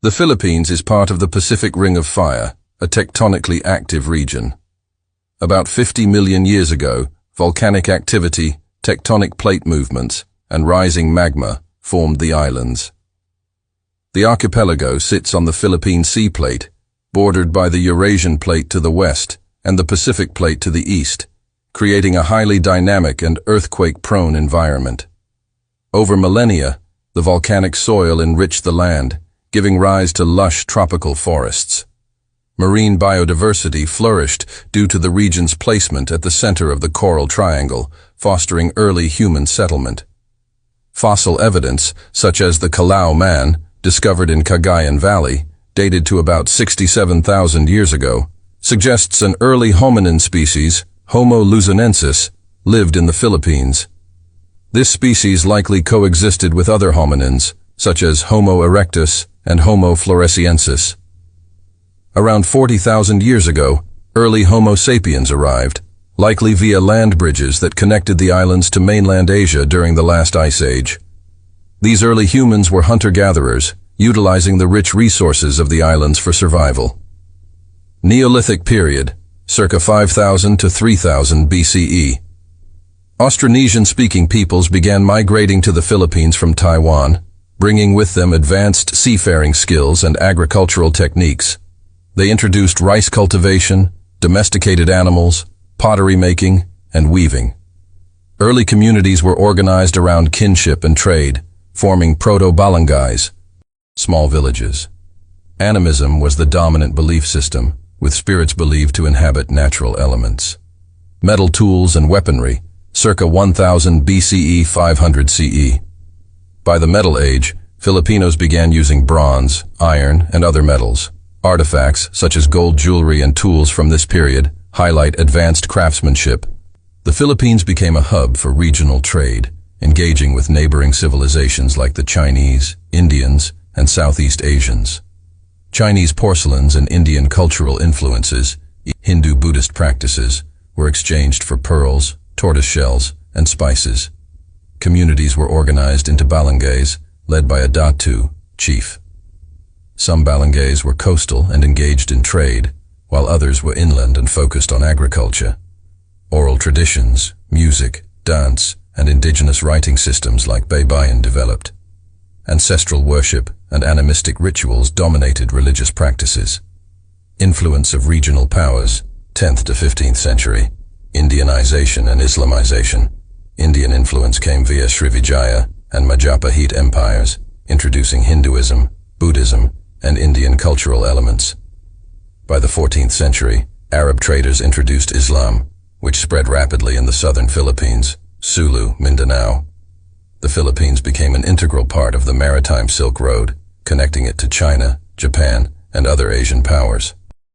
The Philippines is part of the Pacific Ring of Fire, a tectonically active region. About 50 million years ago, volcanic activity, tectonic plate movements, and rising magma formed the islands. The archipelago sits on the Philippine Sea Plate, bordered by the Eurasian Plate to the west and the Pacific Plate to the east, creating a highly dynamic and earthquake-prone environment. Over millennia, the volcanic soil enriched the land, giving rise to lush tropical forests. Marine biodiversity flourished due to the region's placement at the center of the Coral Triangle, fostering early human settlement. Fossil evidence, such as the Calao Man, discovered in Cagayan Valley, dated to about 67,000 years ago, suggests an early hominin species, Homo luzonensis, lived in the Philippines. This species likely coexisted with other hominins, such as Homo erectus and Homo floresiensis. Around 40,000 years ago, early Homo sapiens arrived, likely via land bridges that connected the islands to mainland Asia during the last ice age. These early humans were hunter-gatherers, utilizing the rich resources of the islands for survival. Neolithic period, circa 5000 to 3000 BCE. Austronesian-speaking peoples began migrating to the Philippines from Taiwan, bringing with them advanced seafaring skills and agricultural techniques. They introduced rice cultivation, domesticated animals, pottery making, and weaving. Early communities were organized around kinship and trade, forming proto-balangays, small villages. Animism was the dominant belief system, with spirits believed to inhabit natural elements. Metal tools and weaponry, circa 1000 BCE 500 CE. By the Metal Age, Filipinos began using bronze, iron, and other metals. Artifacts, such as gold jewelry and tools from this period, highlight advanced craftsmanship. The Philippines became a hub for regional trade, engaging with neighboring civilizations like the Chinese, Indians, and Southeast Asians. Chinese porcelains and Indian cultural influences, Hindu-Buddhist practices, were exchanged for pearls, tortoise shells, and spices. Communities were organized into balangays, led by a datu, chief. Some balangays were coastal and engaged in trade, while others were inland and focused on agriculture. Oral traditions, music, dance, and indigenous writing systems like Baybayin developed. Ancestral worship and animistic rituals dominated religious practices. Influence of regional powers, 10th to 15th century. Indianization and Islamization. Indian influence came via Srivijaya and Majapahit empires, introducing Hinduism, Buddhism, and Indian cultural elements. By the 14th century, Arab traders introduced Islam, which spread rapidly in the southern Philippines, Sulu, Mindanao. The Philippines became an integral part of the maritime Silk Road, connecting it to China, Japan, and other Asian powers.